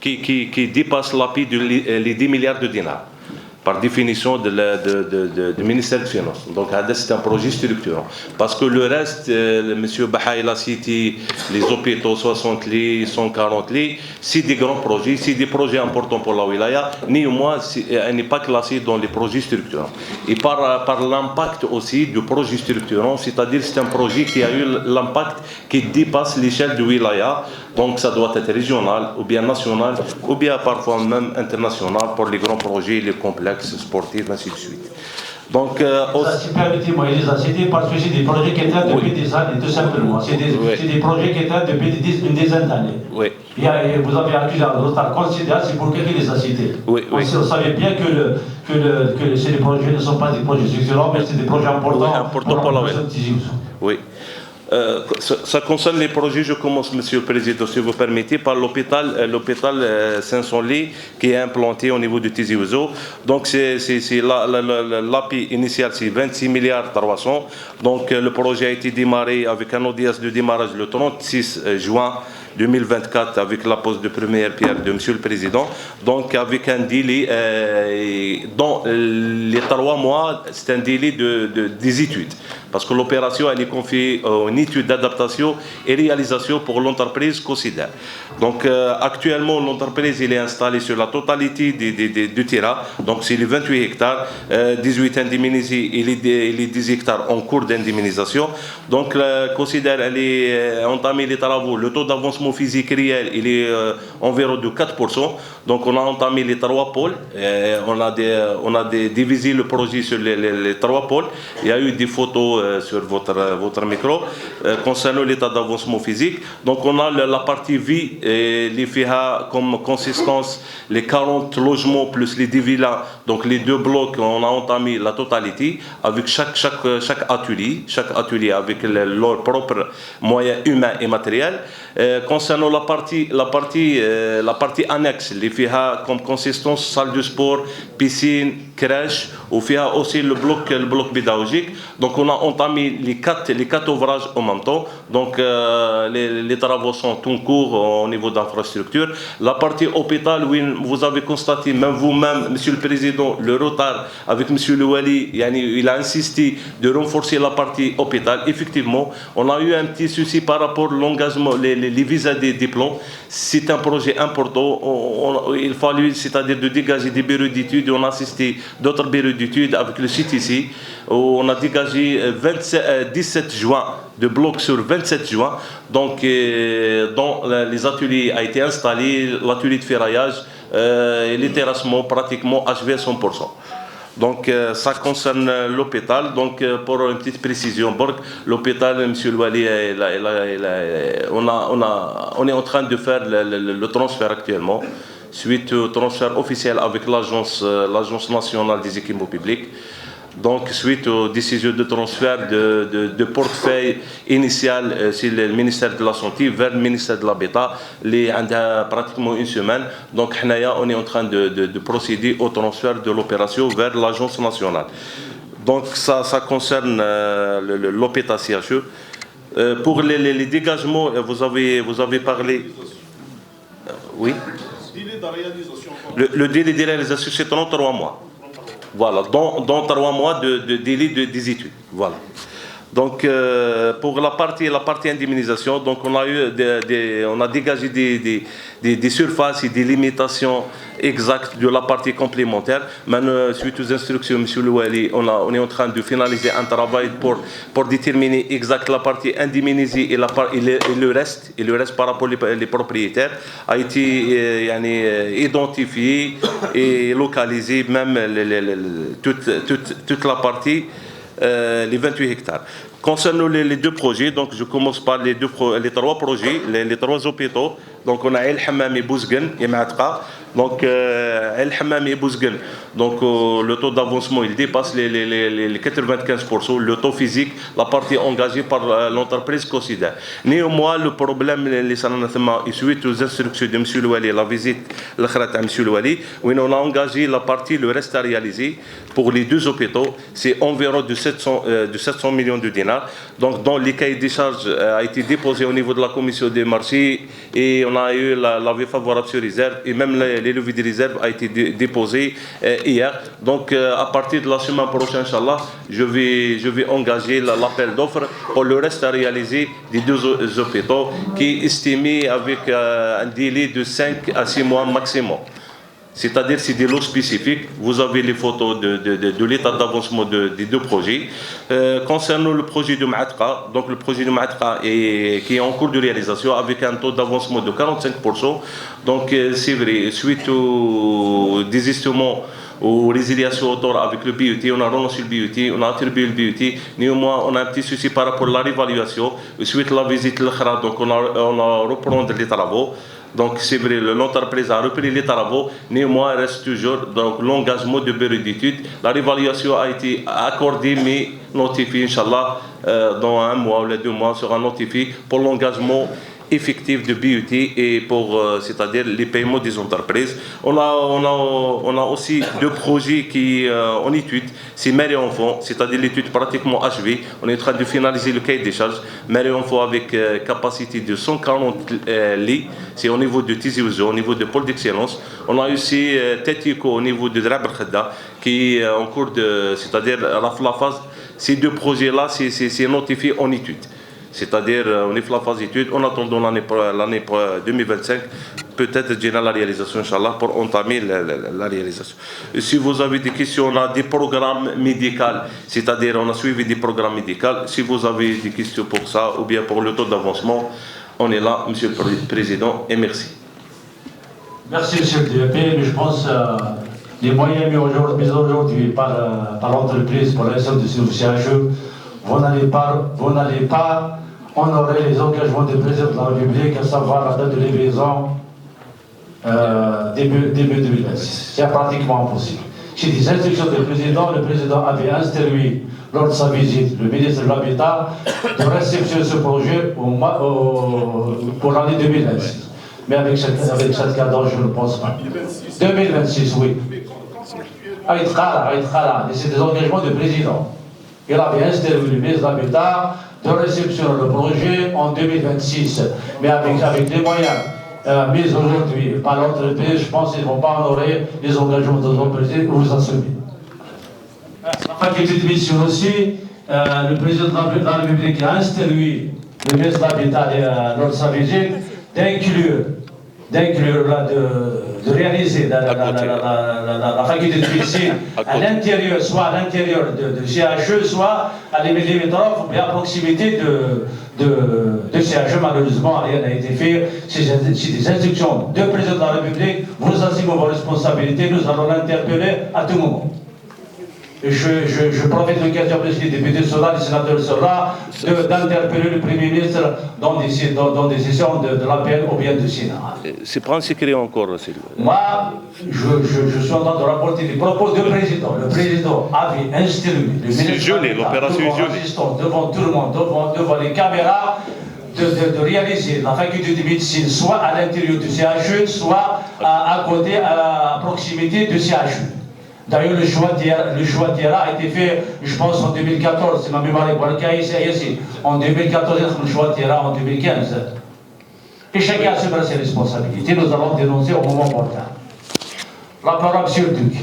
qui dépasse l'appui les 10 milliards de dinars, par définition du ministère des Finances. Donc, c'est un projet structurant. Parce que le reste, M. Bahaï l'a cité, les hôpitaux, 60 lits, 140 lits, c'est des grands projets, c'est des projets importants pour la wilaya, néanmoins, elle n'est pas classée dans les projets structurants. Et par l'impact aussi du projet structurant, c'est-à-dire c'est un projet qui a eu l'impact qui dépasse l'échelle du wilaya, donc ça doit être régional, ou bien national, ou bien parfois même international pour les grands projets, les complexes sportifs, ainsi de suite. Donc, si permettez-moi, il les a cités parce que c'est des projets qui étaient depuis des années, tout simplement. C'est des projets qui étaient depuis une dizaine d'années. Oui. Et vous avez accusé un retard considérable, c'est pour qu'il les a cités. Oui, oui. Vous savez bien que ces projets ne sont pas des projets structurants, mais c'est des projets importants, pour la oui. Ça concerne les projets, je commence, Monsieur le Président, si vous permettez, par l'hôpital 500 lits qui est implanté au niveau de Tizi Ouzou. Donc, l'appui initial, c'est 26 milliards 300. Donc, le projet a été démarré avec un audience de démarrage le 36 juin 2024 avec la pose de première pierre de Monsieur le Président. Donc, avec un délai, dans les 3 mois, c'est un délai des études. Parce que l'opération, elle est confiée à une étude d'adaptation et réalisation pour l'entreprise COSIDER. Donc, actuellement, l'entreprise elle est installée sur la totalité du terrain. Donc, c'est les 28 hectares, 18 indemnisés et les 10 hectares en cours d'indemnisation. Donc, COSIDER, elle est entamé les travaux. Le taux d'avancement physique réel, il est environ de 4%. Donc, on a entamé les 3 pôles. On a divisé le projet sur les 3 pôles. Il y a eu des photos sur votre micro concernant l'état d'avancement physique. Donc on a la partie vie et les FIHA comme consistance les 40 logements plus les 10 villas. Donc les 2 blocs, on a entamé la totalité avec chaque atelier avec leurs propres moyens humains et matériels. Concernant la partie annexe, les FIHA comme consistance salle de sport, piscine, crèche, ou FIHA aussi le bloc pédagogique. Donc on a entamé les quatre ouvrages en même temps. Donc les travaux sont en cours au niveau d'infrastructure. La partie hôpital, oui, vous avez constaté, même vous-même, Monsieur le Président, le retard avec Monsieur le Wali, il a insisté de renforcer la partie hôpital. Effectivement, on a eu un petit souci par rapport à l'engagement, les visas des diplômes. C'est un projet important. Il fallait, c'est-à-dire de dégager des bureaux d'études. On a assisté d'autres bureaux d'études avec le CTC. On a dégagé 17 juin de blocs sur 27 juin. Donc, dans les ateliers a été installé, l'atelier de ferraillage et les terrassements pratiquement achevés à 100%. Donc, ça concerne l'hôpital. Donc, pour une petite précision, l'hôpital, M. le Wali, on est en train de faire le transfert actuellement, suite au transfert officiel avec l'Agence nationale des équipements publics. Donc, suite aux décisions de transfert de portefeuille initial, c'est le ministère de la Santé vers le ministère de l'Habitat, pratiquement une semaine. Donc, on est en train de procéder au transfert de l'opération vers l'Agence nationale. Donc, ça concerne l'hôpital CHE. Pour les dégagements, vous avez parlé... Oui. Le délai de réalisation, c'est 33 mois. Voilà, dans 3 mois de délai des études. Voilà. Donc, pour la partie indemnisation, donc on a dégagé des surfaces et des limitations exactes de la partie complémentaire. Maintenant, suite aux instructions, M. le Wali, on est en train de finaliser un travail pour déterminer exact la partie indemnisée et le reste par rapport aux propriétaires a été identifié et localisé, même toute la partie. Les 28 hectares. Concernant les 2 projets, donc je commence par les 3 projets, les 3 hôpitaux. Donc on a El Hammam et Bouzgen et Matka. Donc El Hammam et Bouzgen. Donc le taux d'avancement il dépasse les 95%. Le taux physique, la partie engagée par l'entreprise considère. Néanmoins, le problème, suite aux instructions de M. Louali, la visite de M. Louali, où on a engagé la partie, le reste à réaliser pour les 2 hôpitaux, c'est environ de 700 millions de dinars. Donc, dans les cahiers des charges a été déposé au niveau de la commission des marchés et on a eu l'avis favorable sur réserve et même les leviers de réserve a été déposé hier. Donc, à partir de la semaine prochaine, Inch'Allah, je vais engager l'appel d'offres pour le reste à réaliser des 2 hôpitaux qui est estimé avec un délai de 5 à 6 mois maximum. C'est-à-dire c'est des lots spécifiques. Vous avez les photos de l'état d'avancement des 2 projets. Concernant le projet de Matka, donc le projet de Matka qui est en cours de réalisation avec un taux d'avancement de 45%. Donc c'est vrai, suite au désistement, aux résiliations autour avec le BUT, on a renoncé le BUT, on a attribué le BUT. Néanmoins, on a un petit souci par rapport à la réévaluation. Suite à la visite de l'Khara, donc on a reprendre les travaux. Donc c'est vrai, l'entreprise a repris les travaux, néanmoins il reste toujours l'engagement de bureau d'études. La réévaluation a été accordée mais notifiée, Inch'Allah, dans 1 mois ou 2 mois sera notifié pour l'engagement effectif de BUT et pour, c'est-à-dire les paiements des entreprises. On a aussi 2 projets qui en étude, c'est mère et enfant, c'est-à-dire l'étude pratiquement achevée. On est en train de finaliser le cahier des charges. Mère et enfant avec capacité de 140 lits, c'est au niveau de Tizi Ouzou, au niveau de pôle d'excellence. On a aussi Tético au niveau de Drab al-Khadda qui est en cours de, c'est-à-dire la phase, ces 2 projets-là, c'est notifié en étude. C'est-à-dire, on est la phase d'étude, en attendant l'année 2025, peut-être déjà la réalisation, Inch'Allah, pour entamer la réalisation. Et si vous avez des questions, on a des programmes médicaux, c'est-à-dire on a suivi des programmes médicaux. Si vous avez des questions pour ça, ou bien pour le taux d'avancement, on est là, Monsieur le Président, et merci. Merci, Monsieur le DEP, mais je pense les moyens mis aujourd'hui par l'entreprise pour l'instant de ce CHE, vous n'allez pas honorer les engagements du président de la République, à savoir la date de livraison début 2026. C'est pratiquement impossible. J'ai des instructions du président, le président avait instruit lors de sa visite le ministre de l'Habitat de réceptionner ce projet pour l'année 2026. Mais avec cette cadence, je ne pense pas. 2026, oui. C'est des engagements du président. Il avait instruit le ministre de l'Habitat de réceptionner le projet en 2026. Mais avec les moyens mis aujourd'hui par l'entreprise, je pense qu'ils ne vont pas honorer les engagements de l'entreprise que vous assumez. La faculté de mission aussi, le président de la République a instruit le ministre de l'Habitat lors de sa visite de réaliser la faculté de médecine à l'intérieur, soit à l'intérieur de CHE, soit à les limitrophes, ou bien à proximité de CHE. Malheureusement, rien n'a été fait. C'est des instructions du président de la République. Vous assumez vos responsabilités, nous allons l'interpeller à tout moment. Et je profite de l'occasion, parce que les députés sont là, les sénateurs sont là, d'interpeller le Premier ministre dans des sessions de l'APN ou bien du Sénat. C'est pas un secret encore. Moi, je suis en train de rapporter les propos du président. Le président avait instruit le ministre de l'opération devant tout le monde, devant les caméras, de réaliser la faculté de médecine soit à l'intérieur du CHU, soit à côté, à proximité du CHU. D'ailleurs, le choix de terrain a été fait, je pense, en 2014, c'est ma mémoire est ici. En 2014, le choix de terrain en 2015. Et chacun assumera ses responsabilités, nous allons dénoncer au moment opportun. La parole, M. le Duc.